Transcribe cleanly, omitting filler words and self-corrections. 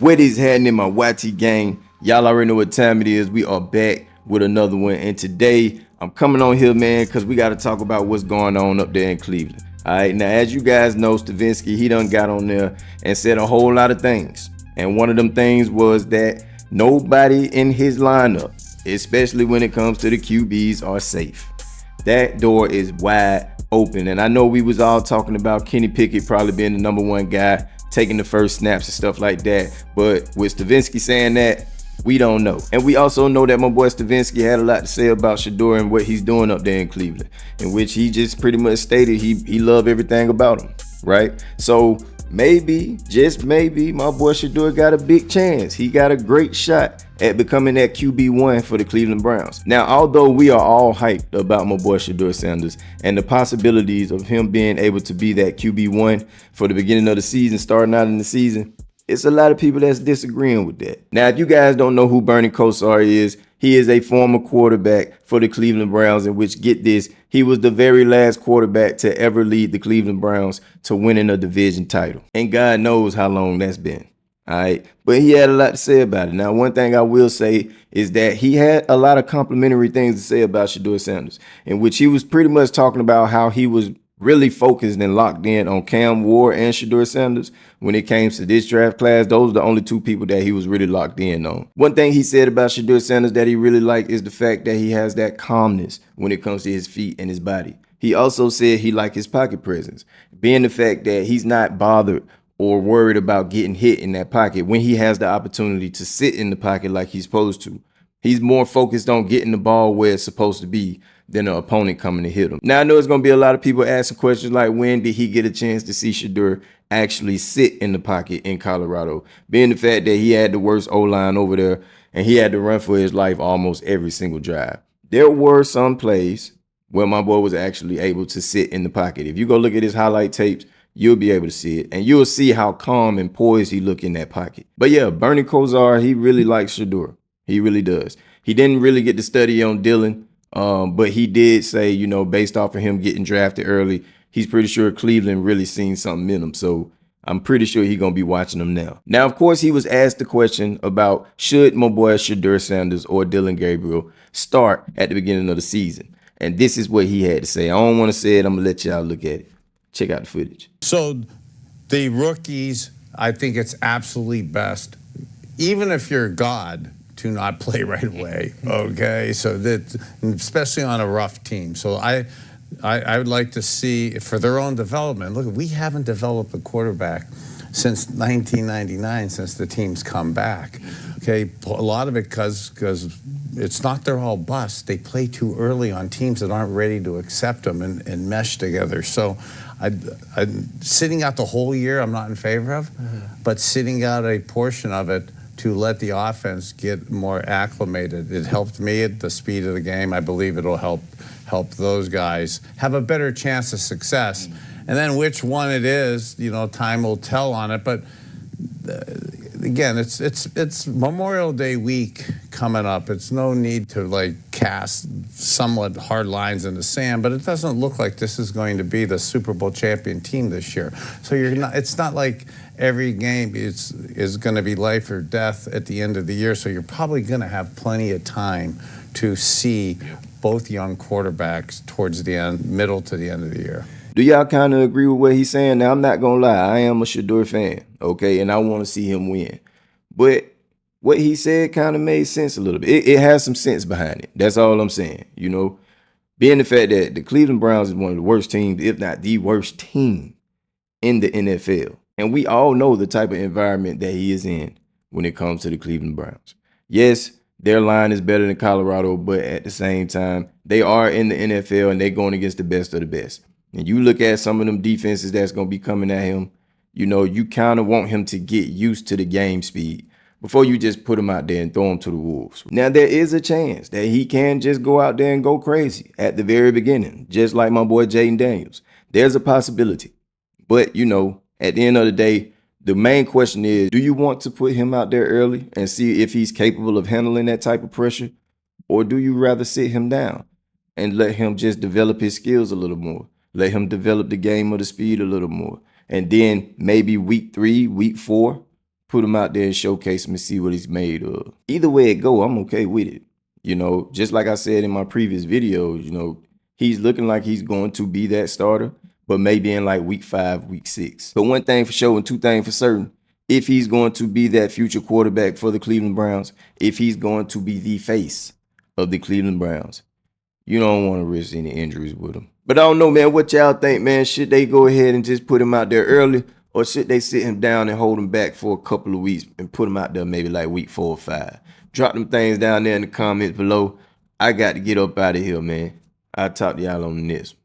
What is happening, my YT gang? Y'all already know what time it is. We are back with another one. And today, I'm coming on here, man, because we got to talk about what's going on up there in Cleveland. All right, now, as you guys know, Stavinsky, he done got on there and said a whole lot of things. And one of them things was that nobody in his lineup, especially when it comes to the QBs, are safe. That door is wide open. And I know we was all talking about Kenny Pickett probably being the number one guy, taking the first snaps and stuff like that. But with Stavinsky saying that, we don't know. And we also know that my boy Stavinsky had a lot to say about Shedeur and what he's doing up there in Cleveland, in which he just pretty much stated he loved everything about him, right? So maybe, just maybe, my boy Shedeur got a big chance. He got a great shot at becoming that QB1 for the Cleveland Browns. Now, although we are all hyped about my boy Shedeur Sanders and the possibilities of him being able to be that QB1 for the beginning of the season, starting out in the season, it's a lot of people that's disagreeing with that. Now, if you guys don't know who Bernnie Kosar is, he is a former quarterback for the Cleveland Browns, in which, get this, he was the very last quarterback to ever lead the Cleveland Browns to winning a division title. And God knows how long that's been. All right. But he had a lot to say about it. Now, one thing I will say is that he had a lot of complimentary things to say about Shedeur Sanders, in which he was pretty much talking about how he was really focused and locked in on Cam Ward and Shedeur Sanders when it came to this draft class. Those are the only two people that he was really locked in on. One thing he said about Shedeur Sanders that he really liked is the fact that he has that calmness when it comes to his feet and his body. He also said he liked his pocket presence, being the fact that he's not bothered or worried about getting hit in that pocket when he has the opportunity to sit in the pocket like he's supposed to. He's more focused on getting the ball where it's supposed to be than an opponent coming to hit him. Now, I know there's going to be a lot of people asking questions like, when did he get a chance to see Shedeur actually sit in the pocket in Colorado? Being the fact that he had the worst O-line over there and he had to run for his life almost every single drive. There were some plays where my boy was actually able to sit in the pocket. If you go look at his highlight tapes, you'll be able to see it, and you'll see how calm and poised he look in that pocket. But yeah, Bernnie Kosar, he really likes Shedeur. He really does. He didn't really get to study on Dylan, but he did say, you know, based off of him getting drafted early, he's pretty sure Cleveland really seen something in him. So I'm pretty sure he's going to be watching him now. Now, of course, he was asked the question about should my boy Shedeur Sanders or Dillon Gabriel start at the beginning of the season. And this is what he had to say. I don't want to say it. I'm going to let y'all look at it. Check out the footage. So the rookies, I think it's absolutely best, even if you're God, to not play right away, okay? So that, especially on a rough team. So I would like to see, for their own development, look, we haven't developed a quarterback since 1999, since the team's come back, okay? A lot of it because it's not they're all busts. They play too early on teams that aren't ready to accept them and mesh together. So sitting out the whole year, I'm not in favor of, but sitting out a portion of it to let the offense get more acclimated. It helped me at the speed of the game. I believe it'll help those guys have a better chance of success. And then which one it is, you know, time will tell on it. But again, it's Memorial Day week coming up. It's no need to like cast somewhat hard lines in the sand, but it doesn't look like this is going to be the Super Bowl champion team this year. So it's not like every game is going to be life or death at the end of the year. So you're probably going to have plenty of time to see both young quarterbacks towards the end, middle to the end of the year. Do y'all kind of agree with what he's saying? Now, I'm not going to lie. I am a Shedeur fan, okay? And I want to see him win. But what he said kind of made sense a little bit. It has some sense behind it. That's all I'm saying, you know? Being the fact that the Cleveland Browns is one of the worst teams, if not the worst team in the NFL. And we all know the type of environment that he is in when it comes to the Cleveland Browns. Yes, their line is better than Colorado, but at the same time, they are in the NFL and they're going against the best of the best. And you look at some of them defenses that's going to be coming at him, you know, you kind of want him to get used to the game speed before you just put him out there and throw him to the wolves. Now, there is a chance that he can just go out there and go crazy at the very beginning, just like my boy Jaden Daniels. There's a possibility. But, you know, at the end of the day, the main question is, do you want to put him out there early and see if he's capable of handling that type of pressure? Or do you rather sit him down and let him just develop his skills a little more? Let him develop the game of the speed a little more. And then maybe week 3, week 4, put him out there and showcase him and see what he's made of. Either way it go, I'm okay with it. You know, just like I said in my previous videos, you know, he's looking like he's going to be that starter, but maybe in like week 5, week 6. But one thing for sure and two things for certain, if he's going to be that future quarterback for the Cleveland Browns, if he's going to be the face of the Cleveland Browns, you don't want to risk any injuries with him. But I don't know, man, what y'all think, man? Should they go ahead and just put him out there early, or should they sit him down and hold him back for a couple of weeks and put him out there maybe like week 4 or 5? Drop them things down there in the comments below. I got to get up out of here, man. I'll talk to y'all on the next.